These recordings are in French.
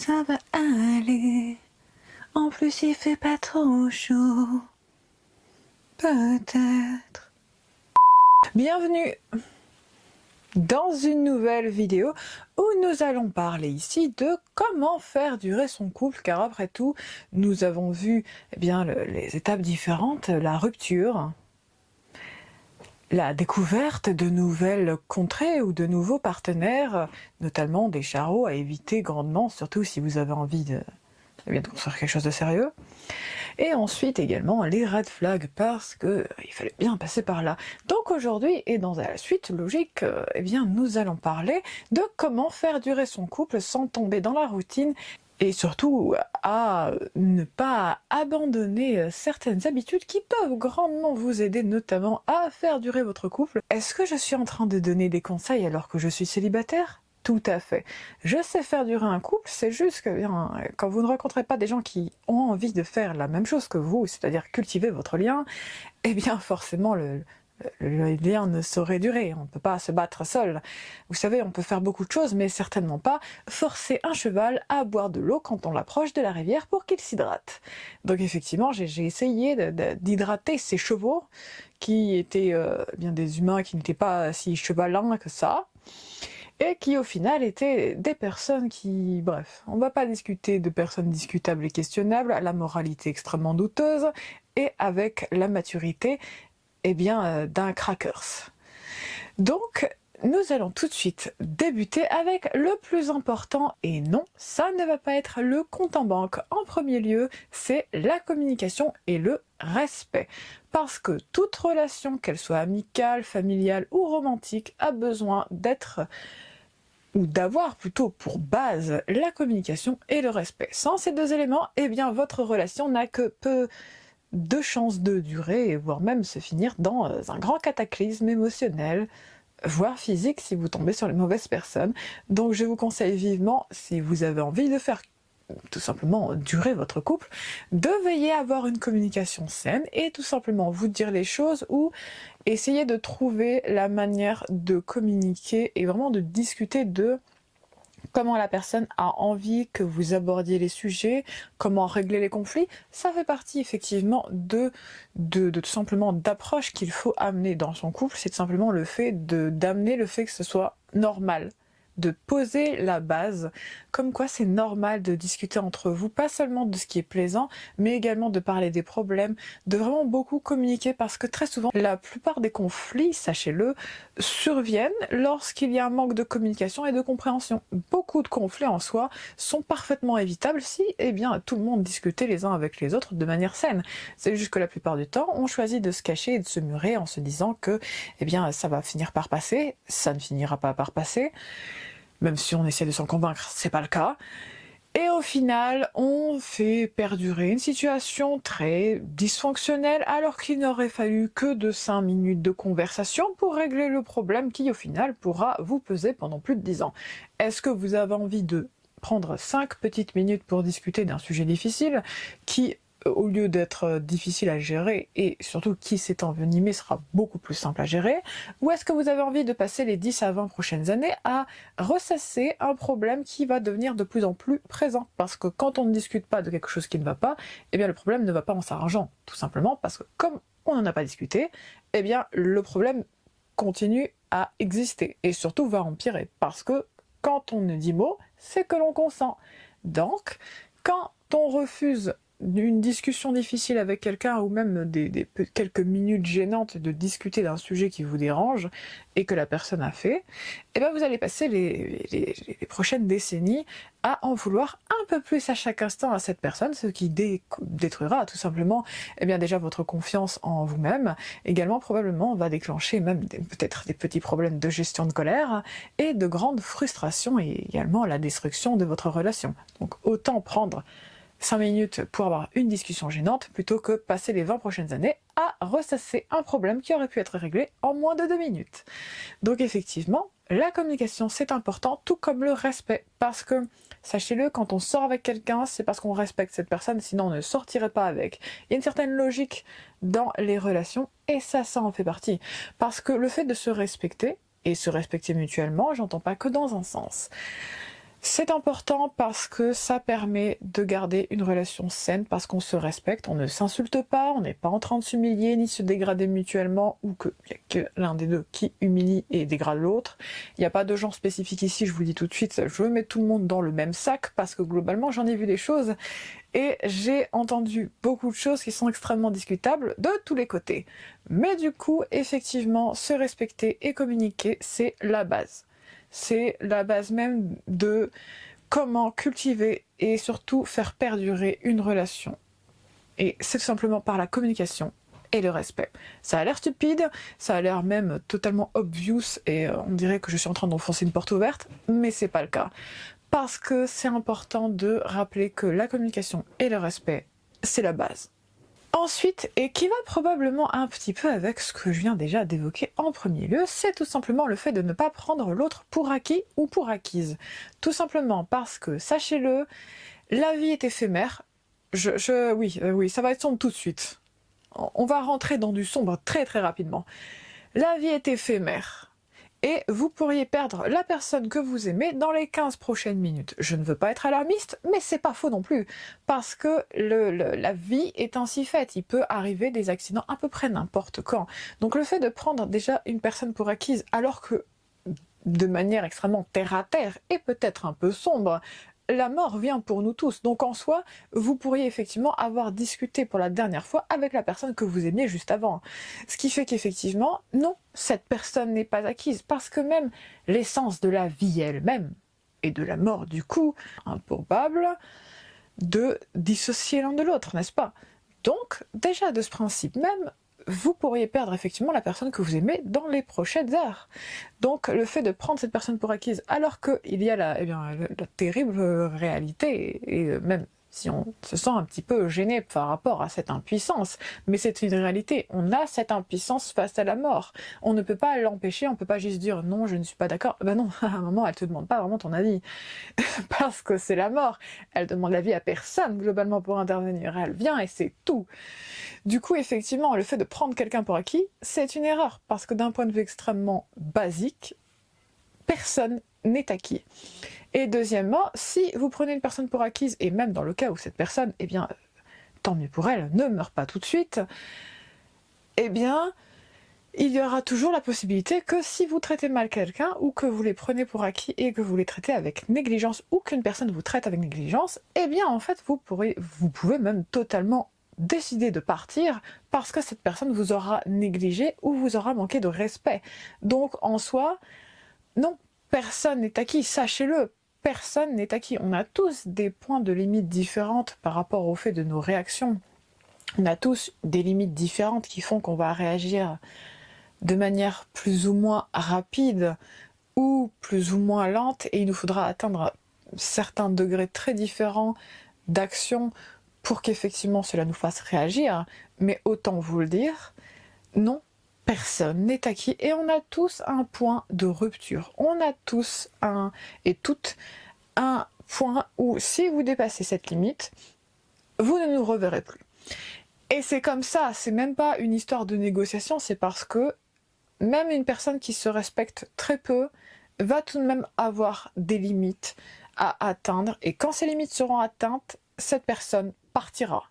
ça va aller. En plus, il fait pas trop chaud. Peut-être. Bienvenue dans une nouvelle vidéo où nous allons parler ici de comment faire durer son couple, car après tout, nous avons vu les étapes différentes, la rupture, la découverte de nouvelles contrées ou de nouveaux partenaires, notamment des charros à éviter grandement, surtout si vous avez envie de construire quelque chose de sérieux. Et ensuite également les red flags, parce que il fallait bien passer par là. Donc aujourd'hui, et dans la suite logique, nous allons parler de comment faire durer son couple sans tomber dans la routine, et surtout à ne pas abandonner certaines habitudes qui peuvent grandement vous aider, notamment à faire durer votre couple. Est-ce que je suis en train de donner des conseils alors que je suis célibataire ? Tout à fait. Je sais faire durer un couple, c'est juste que quand vous ne rencontrez pas des gens qui ont envie de faire la même chose que vous, c'est-à-dire cultiver votre lien, forcément le lien ne saurait durer. On ne peut pas se battre seul. Vous savez, on peut faire beaucoup de choses, mais certainement pas forcer un cheval à boire de l'eau quand on l'approche de la rivière pour qu'il s'hydrate. Donc effectivement, j'ai essayé d'hydrater ces chevaux qui étaient des humains qui n'étaient pas si chevalins que ça, et qui au final étaient des personnes qui... Bref, on va pas discuter de personnes discutables et questionnables, à la moralité extrêmement douteuse, et avec la maturité d'un crackers. Donc, nous allons tout de suite débuter avec le plus important, et non, ça ne va pas être le compte en banque. En premier lieu, c'est la communication et le respect. Parce que toute relation, qu'elle soit amicale, familiale ou romantique, a besoin d'être... ou d'avoir plutôt pour base la communication et le respect. Sans ces deux éléments, votre relation n'a que peu de chances de durer, voire même se finir dans un grand cataclysme émotionnel, voire physique si vous tombez sur les mauvaises personnes. Donc je vous conseille vivement, si vous avez envie de faire tout simplement durer votre couple, de veiller à avoir une communication saine et tout simplement vous dire les choses ou essayer de trouver la manière de communiquer et vraiment de discuter de comment la personne a envie que vous abordiez les sujets, comment régler les conflits. Ça fait partie effectivement de tout simplement d'approche qu'il faut amener dans son couple. C'est tout simplement le fait d'amener le fait que ce soit normal, de poser la base, comme quoi c'est normal de discuter entre vous, pas seulement de ce qui est plaisant, mais également de parler des problèmes, de vraiment beaucoup communiquer, parce que très souvent, la plupart des conflits, sachez-le, surviennent lorsqu'il y a un manque de communication et de compréhension. Beaucoup de conflits en soi sont parfaitement évitables si, tout le monde discutait les uns avec les autres de manière saine. C'est juste que la plupart du temps, on choisit de se cacher et de se murer en se disant que, ça va finir par passer, ça ne finira pas par passer. Même si on essaie de s'en convaincre, c'est pas le cas. Et au final, on fait perdurer une situation très dysfonctionnelle, alors qu'il n'aurait fallu que de 5 minutes de conversation pour régler le problème qui, au final, pourra vous peser pendant plus de 10 ans. Est-ce que vous avez envie de prendre 5 petites minutes pour discuter d'un sujet difficile qui, au lieu d'être difficile à gérer, et surtout qui s'est envenimé sera beaucoup plus simple à gérer, ou est-ce que vous avez envie de passer les 10 à 20 prochaines années à ressasser un problème qui va devenir de plus en plus présent? Parce que quand on ne discute pas de quelque chose qui ne va pas, le problème ne va pas en s'arrangeant, tout simplement parce que comme on n'en a pas discuté, le problème continue à exister, et surtout va empirer, parce que quand on ne dit mot, c'est que l'on consent. Donc, quand on refuse une discussion difficile avec quelqu'un, ou même quelques minutes gênantes de discuter d'un sujet qui vous dérange et que la personne a fait, vous allez passer les prochaines décennies à en vouloir un peu plus à chaque instant à cette personne, ce qui détruira tout simplement déjà votre confiance en vous-même. Également probablement va déclencher même peut-être des petits problèmes de gestion de colère et de grandes frustrations, et également la destruction de votre relation. Donc autant prendre 5 minutes pour avoir une discussion gênante plutôt que passer les 20 prochaines années à ressasser un problème qui aurait pu être réglé en moins de 2 minutes. Donc effectivement, la communication c'est important, tout comme le respect, parce que sachez-le, quand on sort avec quelqu'un, c'est parce qu'on respecte cette personne, sinon on ne sortirait pas avec. Il y a une certaine logique dans les relations, et ça en fait partie. Parce que le fait de se respecter, et se respecter mutuellement, j'entends pas que dans un sens. C'est important parce que ça permet de garder une relation saine, parce qu'on se respecte, on ne s'insulte pas, on n'est pas en train de s'humilier ni se dégrader mutuellement, ou qu'il n'y a que l'un des deux qui humilie et dégrade l'autre. Il n'y a pas de genre spécifique ici, je vous le dis tout de suite, je mets tout le monde dans le même sac, parce que globalement j'en ai vu des choses, et j'ai entendu beaucoup de choses qui sont extrêmement discutables de tous les côtés. Mais du coup, effectivement, se respecter et communiquer, c'est la base. C'est la base même de comment cultiver et surtout faire perdurer une relation. Et c'est tout simplement par la communication et le respect. Ça a l'air stupide, ça a l'air même totalement obvious et on dirait que je suis en train d'enfoncer une porte ouverte, mais c'est pas le cas. Parce que c'est important de rappeler que la communication et le respect, c'est la base. Ensuite, et qui va probablement un petit peu avec ce que je viens déjà d'évoquer en premier lieu, c'est tout simplement le fait de ne pas prendre l'autre pour acquis ou pour acquise. Tout simplement parce que, sachez-le, la vie est éphémère. Oui, ça va être sombre tout de suite. On va rentrer dans du sombre très très rapidement. La vie est éphémère. Et vous pourriez perdre la personne que vous aimez dans les 15 prochaines minutes. Je ne veux pas être alarmiste, mais c'est pas faux non plus, parce que la vie est ainsi faite. Il peut arriver des accidents à peu près n'importe quand. Donc le fait de prendre déjà une personne pour acquise, alors que de manière extrêmement terre à terre et peut-être un peu sombre, la mort vient pour nous tous. Donc en soi, vous pourriez effectivement avoir discuté pour la dernière fois avec la personne que vous aimiez juste avant. Ce qui fait qu'effectivement, non, cette personne n'est pas acquise. Parce que même l'essence de la vie elle-même, et de la mort du coup, improbable de dissocier l'un de l'autre, n'est-ce pas? Donc, déjà de ce principe même, vous pourriez perdre effectivement la personne que vous aimez dans les prochaines heures. Donc le fait de prendre cette personne pour acquise alors qu'il y a la terrible réalité, et même si on se sent un petit peu gêné par rapport à cette impuissance, mais c'est une réalité, on a cette impuissance face à la mort. On ne peut pas l'empêcher, on ne peut pas juste dire non, je ne suis pas d'accord. Ben non, à un moment, elle te demande pas vraiment ton avis, parce que c'est la mort. Elle demande l'avis à personne globalement pour intervenir, elle vient et c'est tout. Du coup, effectivement, le fait de prendre quelqu'un pour acquis, c'est une erreur, parce que d'un point de vue extrêmement basique, personne n'est acquis. Et deuxièmement, si vous prenez une personne pour acquise, et même dans le cas où cette personne, eh bien, tant mieux pour elle, ne meurt pas tout de suite, eh bien, il y aura toujours la possibilité que si vous traitez mal quelqu'un, ou que vous les prenez pour acquis et que vous les traitez avec négligence, ou qu'une personne vous traite avec négligence, eh bien, en fait, vous pouvez même totalement décider de partir parce que cette personne vous aura négligé ou vous aura manqué de respect. Donc, en soi, non, personne n'est acquis, sachez-le, personne n'est acquis. On a tous des points de limite différentes par rapport au fait de nos réactions. On a tous des limites différentes qui font qu'on va réagir de manière plus ou moins rapide ou plus ou moins lente, et il nous faudra atteindre certains degrés très différents d'action pour qu'effectivement cela nous fasse réagir. Mais autant vous le dire, non, personne n'est acquis et on a tous un point de rupture. On a tous et toutes un point où si vous dépassez cette limite, vous ne nous reverrez plus. Et c'est comme ça, c'est même pas une histoire de négociation, c'est parce que même une personne qui se respecte très peu va tout de même avoir des limites à atteindre, et quand ces limites seront atteintes, cette personne partira.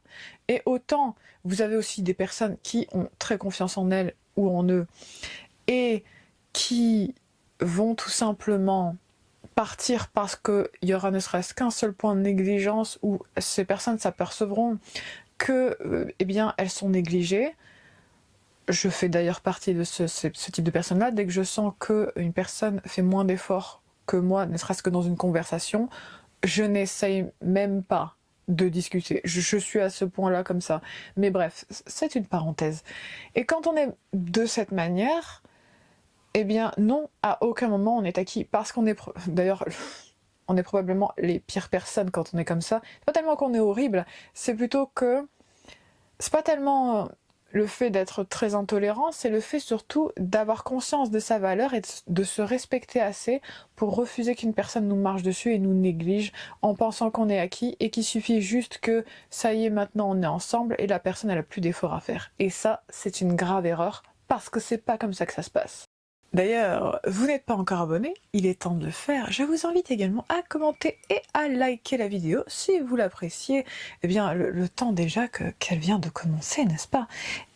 Et autant vous avez aussi des personnes qui ont très confiance en elles ou en eux et qui vont tout simplement partir parce qu'il y aura ne serait-ce qu'un seul point de négligence où ces personnes s'apercevront que eh bien, elles sont négligées. Je fais d'ailleurs partie de ce type de personne-là. Dès que je sens qu'une personne fait moins d'efforts que moi, ne serait-ce que dans une conversation, je n'essaye même pas de discuter. Je suis à ce point-là comme ça. Mais bref, c'est une parenthèse. Et quand on est de cette manière, eh bien non, à aucun moment on est acquis. Parce qu'on est... D'ailleurs, on est probablement les pires personnes quand on est comme ça. C'est pas tellement qu'on est horrible, c'est plutôt que... C'est pas tellement le fait d'être très intolérant, c'est le fait surtout d'avoir conscience de sa valeur et de se respecter assez pour refuser qu'une personne nous marche dessus et nous néglige en pensant qu'on est acquis et qu'il suffit juste que ça y est, maintenant on est ensemble et la personne elle a plus d'efforts à faire. Et ça, c'est une grave erreur parce que c'est pas comme ça que ça se passe. D'ailleurs, vous n'êtes pas encore abonné, il est temps de le faire. Je vous invite également à commenter et à liker la vidéo si vous l'appréciez. Eh bien, le temps déjà qu'elle vient de commencer, n'est-ce pas?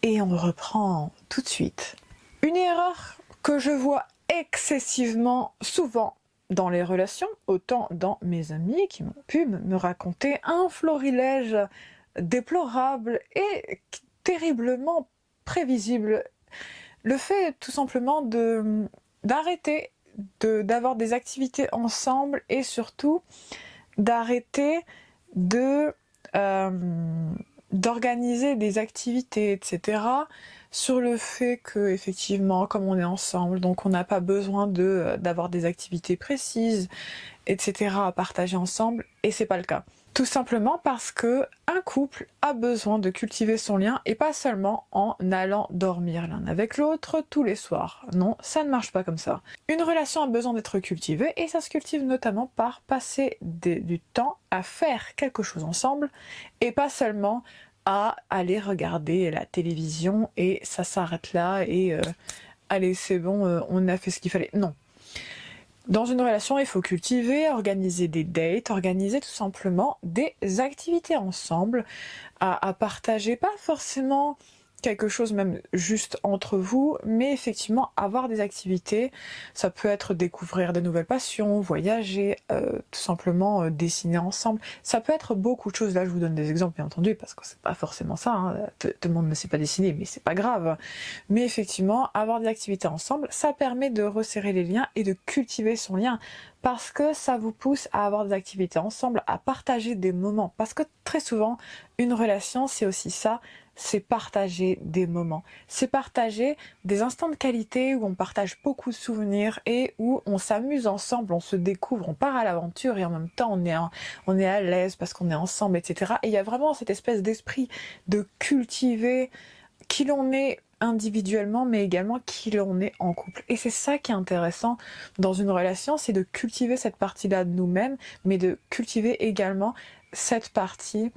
Et on reprend tout de suite. Une erreur que je vois excessivement souvent dans les relations, autant dans mes amis qui m'ont pu me raconter un florilège déplorable et terriblement prévisible. Le fait tout simplement d'arrêter d'avoir des activités ensemble et surtout d'arrêter de d'organiser des activités, etc. sur le fait que effectivement, comme on est ensemble, donc on n'a pas besoin d'avoir des activités précises, etc. à partager ensemble, et c'est pas le cas. Tout simplement parce que un couple a besoin de cultiver son lien et pas seulement en allant dormir l'un avec l'autre tous les soirs. Non, ça ne marche pas comme ça. Une relation a besoin d'être cultivée et ça se cultive notamment par passer du temps à faire quelque chose ensemble et pas seulement à aller regarder la télévision et ça s'arrête là et allez c'est bon, on a fait ce qu'il fallait. Non. Dans une relation, il faut cultiver, organiser des dates, organiser tout simplement des activités ensemble, à partager, pas forcément quelque chose même juste entre vous, mais effectivement avoir des activités. Ça peut être découvrir de nouvelles passions, voyager, tout simplement dessiner ensemble. Ça peut être beaucoup de choses. Là, je vous donne des exemples, bien entendu, parce que c'est pas forcément ça. Hein. Tout le monde ne sait pas dessiner, mais c'est pas grave. Mais effectivement, avoir des activités ensemble, ça permet de resserrer les liens et de cultiver son lien. Parce que ça vous pousse à avoir des activités ensemble, à partager des moments. Parce que très souvent, une relation, c'est aussi ça, c'est partager des moments. C'est partager des instants de qualité où on partage beaucoup de souvenirs et où on s'amuse ensemble, on se découvre, on part à l'aventure et en même temps on est à l'aise parce qu'on est ensemble, etc. Et il y a vraiment cette espèce d'esprit de cultiver qui l'on est individuellement, mais également qui l'on est en couple. Et c'est ça qui est intéressant dans une relation, c'est de cultiver cette partie-là de nous-mêmes, mais de cultiver également cette partie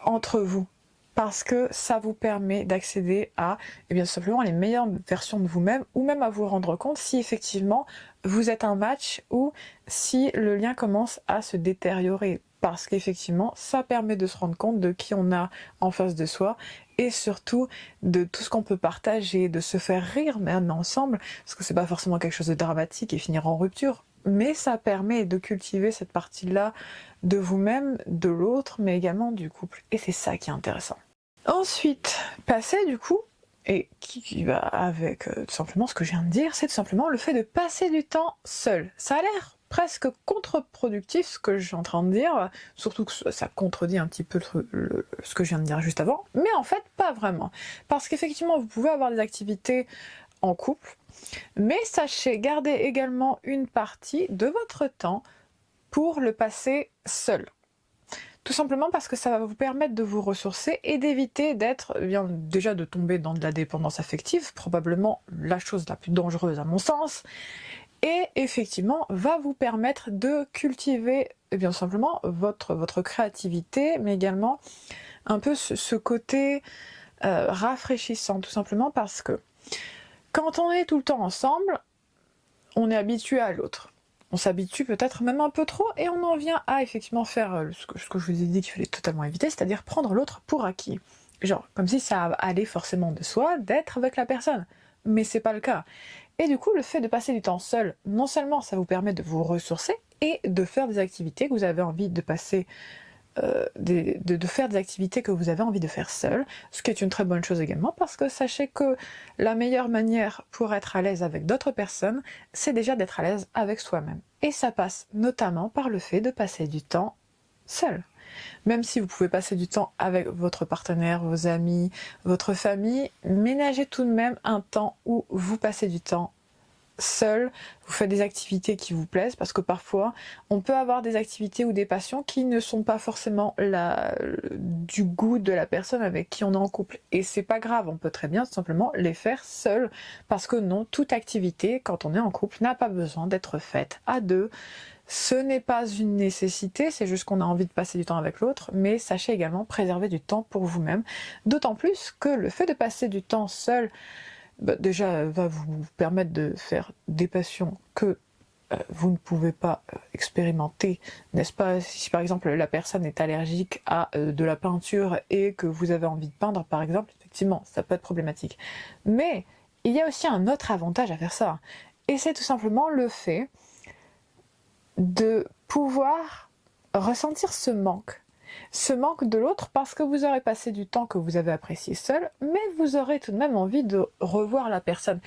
entre vous. Parce que ça vous permet d'accéder à, eh bien, simplement les meilleures versions de vous-même, ou même à vous rendre compte si effectivement vous êtes un match ou si le lien commence à se détériorer. Parce qu'effectivement, ça permet de se rendre compte de qui on a en face de soi et surtout de tout ce qu'on peut partager, de se faire rire même ensemble, parce que c'est pas forcément quelque chose de dramatique et finir en rupture, mais ça permet de cultiver cette partie-là de vous-même, de l'autre, mais également du couple. Et c'est ça qui est intéressant. Ensuite, passer du coup, et qui va avec tout simplement ce que je viens de dire, c'est tout simplement le fait de passer du temps seul. Ça a l'air presque contre-productif ce que je suis en train de dire, surtout que ça contredit un petit peu ce que je viens de dire juste avant, mais en fait pas vraiment. Parce qu'effectivement vous pouvez avoir des activités en couple, mais sachez garder également une partie de votre temps pour le passer seul. Tout simplement parce que ça va vous permettre de vous ressourcer et d'éviter d'être, bien déjà de tomber dans de la dépendance affective, probablement la chose la plus dangereuse à mon sens, et effectivement va vous permettre de cultiver bien simplement votre créativité, mais également un peu ce côté rafraîchissant, tout simplement parce que quand on est tout le temps ensemble, on est habitué à l'autre. On s'habitue peut-être même un peu trop et on en vient à effectivement faire ce que je vous ai dit qu'il fallait totalement éviter, c'est-à-dire prendre l'autre pour acquis. Genre, comme si ça allait forcément de soi d'être avec la personne. Mais c'est pas le cas. Et du coup, le fait de passer du temps seul, non seulement ça vous permet de vous ressourcer et de faire des activités que vous avez envie de passer de faire des activités que vous avez envie de faire seul, ce qui est une très bonne chose également, parce que sachez que la meilleure manière pour être à l'aise avec d'autres personnes, c'est déjà d'être à l'aise avec soi-même. Et ça passe notamment par le fait de passer du temps seul. Même si vous pouvez passer du temps avec votre partenaire, vos amis, votre famille, ménagez tout de même un temps où vous passez du temps seul, vous faites des activités qui vous plaisent, parce que parfois on peut avoir des activités ou des passions qui ne sont pas forcément du goût de la personne avec qui on est en couple, et c'est pas grave, on peut très bien simplement les faire seul, parce que non, toute activité quand on est en couple n'a pas besoin d'être faite à deux. Ce n'est pas une nécessité, c'est juste qu'on a envie de passer du temps avec l'autre, mais sachez également préserver du temps pour vous-même, d'autant plus que le fait de passer du temps seul déjà va vous permettre de faire des passions que vous ne pouvez pas expérimenter, n'est-ce pas? Si par exemple la personne est allergique à de la peinture et que vous avez envie de peindre par exemple, effectivement ça peut être problématique. Mais il y a aussi un autre avantage à faire ça, et c'est tout simplement le fait de pouvoir ressentir ce manque de l'autre, parce que vous aurez passé du temps que vous avez apprécié seul, mais vous aurez tout de même envie de revoir la personne.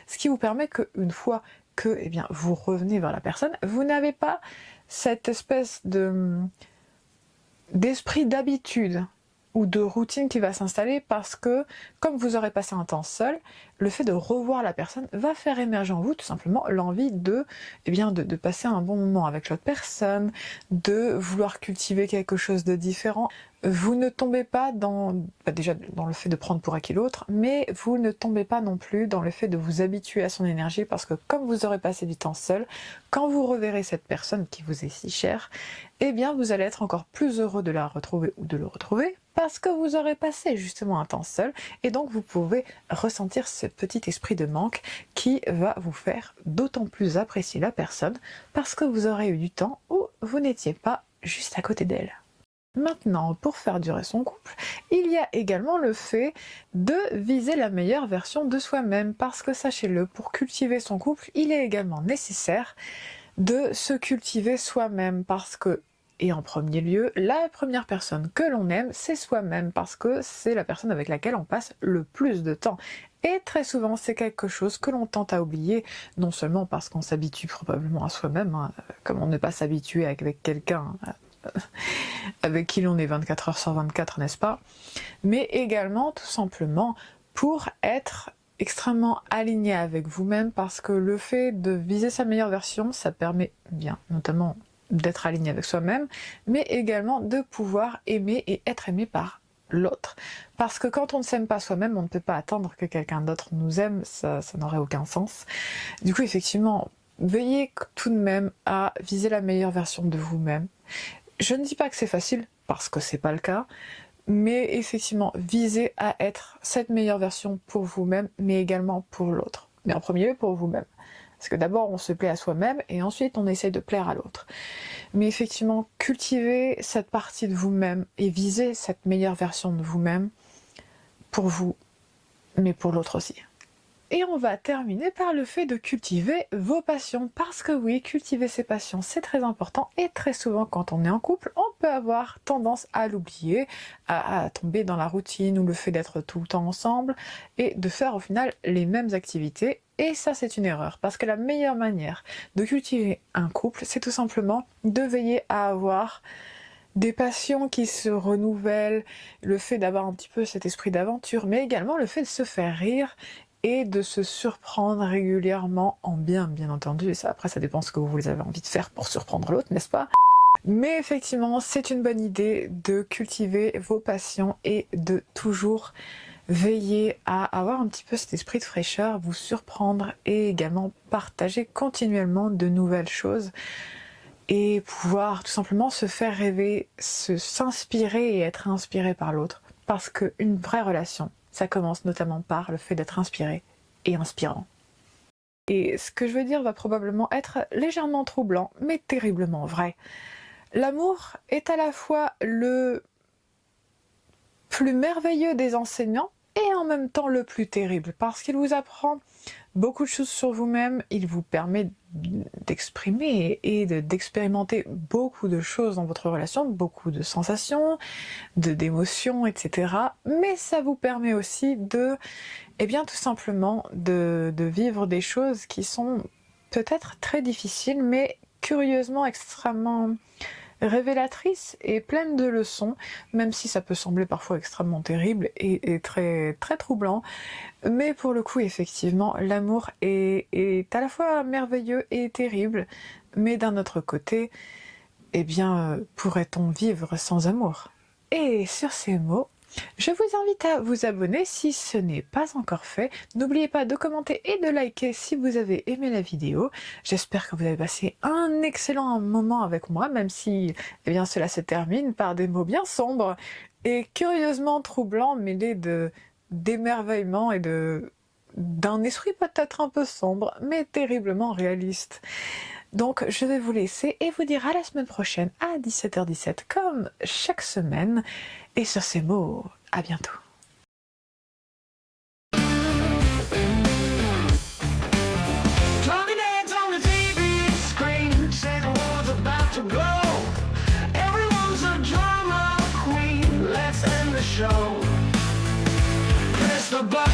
Ce qui vous permet qu'une fois que vous revenez vers la personne, vous n'avez pas cette espèce d'esprit d'habitude ou de routine qui va s'installer, parce que comme vous aurez passé un temps seul, le fait de revoir la personne va faire émerger en vous tout simplement l'envie de passer un bon moment avec l'autre personne, de vouloir cultiver quelque chose de différent. Vous ne tombez pas déjà dans le fait de prendre pour acquis l'autre, mais vous ne tombez pas non plus dans le fait de vous habituer à son énergie, parce que comme vous aurez passé du temps seul, quand vous reverrez cette personne qui vous est si chère, vous allez être encore plus heureux de la retrouver ou de le retrouver, parce que vous aurez passé justement un temps seul, et donc vous pouvez ressentir ce petit esprit de manque qui va vous faire d'autant plus apprécier la personne, parce que vous aurez eu du temps où vous n'étiez pas juste à côté d'elle. Maintenant, pour faire durer son couple, il y a également le fait de viser la meilleure version de soi-même, parce que sachez-le, pour cultiver son couple, il est également nécessaire de se cultiver soi-même, parce que, et en premier lieu, la première personne que l'on aime, c'est soi-même, parce que c'est la personne avec laquelle on passe le plus de temps. Et très souvent, c'est quelque chose que l'on tente à oublier, non seulement parce qu'on s'habitue probablement à soi-même, comment ne pas s'habituer avec quelqu'un avec qui l'on est 24 heures sur 24, n'est-ce pas? Mais également, tout simplement, pour être extrêmement aligné avec vous-même, parce que le fait de viser sa meilleure version, ça permet notamment d'être aligné avec soi-même, mais également de pouvoir aimer et être aimé par l'autre. Parce que quand on ne s'aime pas soi-même, on ne peut pas attendre que quelqu'un d'autre nous aime, ça n'aurait aucun sens. Du coup, effectivement, veuillez tout de même à viser la meilleure version de vous-même. Je ne dis pas que c'est facile, parce que c'est pas le cas, mais effectivement, visez à être cette meilleure version pour vous-même, mais également pour l'autre. Mais en premier lieu, pour vous-même. Parce que d'abord, on se plaît à soi-même, et ensuite, on essaye de plaire à l'autre. Mais effectivement, cultivez cette partie de vous-même, et visez cette meilleure version de vous-même, pour vous, mais pour l'autre aussi. Et on va terminer par le fait de cultiver vos passions, parce que oui, cultiver ses passions c'est très important, et très souvent quand on est en couple, on peut avoir tendance à l'oublier, à tomber dans la routine ou le fait d'être tout le temps ensemble et de faire au final les mêmes activités, et ça c'est une erreur, parce que la meilleure manière de cultiver un couple, c'est tout simplement de veiller à avoir des passions qui se renouvellent, le fait d'avoir un petit peu cet esprit d'aventure, mais également le fait de se faire rire et de se surprendre régulièrement en bien entendu. Et ça, après, ça dépend ce que vous avez envie de faire pour surprendre l'autre, n'est-ce pas? Mais effectivement, c'est une bonne idée de cultiver vos passions et de toujours veiller à avoir un petit peu cet esprit de fraîcheur, vous surprendre et également partager continuellement de nouvelles choses et pouvoir tout simplement se faire rêver, s'inspirer et être inspiré par l'autre. Parce qu'une vraie relation, ça commence notamment par le fait d'être inspiré et inspirant. Et ce que je veux dire va probablement être légèrement troublant, mais terriblement vrai. L'amour est à la fois le plus merveilleux des enseignants et en même temps le plus terrible, parce qu'il vous apprend beaucoup de choses sur vous-même, il vous permet d'exprimer et d'expérimenter beaucoup de choses dans votre relation, beaucoup de sensations, d'émotions, etc. Mais ça vous permet aussi de, tout simplement, de vivre des choses qui sont peut-être très difficiles, mais curieusement extrêmement révélatrice et pleine de leçons, même si ça peut sembler parfois extrêmement terrible et très, très troublant. Mais pour le coup, effectivement, l'amour est à la fois merveilleux et terrible, mais d'un autre côté, pourrait-on vivre sans amour? Et sur ces mots, je vous invite à vous abonner si ce n'est pas encore fait. N'oubliez pas de commenter et de liker si vous avez aimé la vidéo. J'espère que vous avez passé un excellent moment avec moi, même si cela se termine par des mots bien sombres et curieusement troublants, mêlés d'émerveillement et d'un esprit peut-être un peu sombre, mais terriblement réaliste. Donc je vais vous laisser et vous dire à la semaine prochaine à 17h17 comme chaque semaine. Et sur ces mots, à bientôt. Show. Press the button.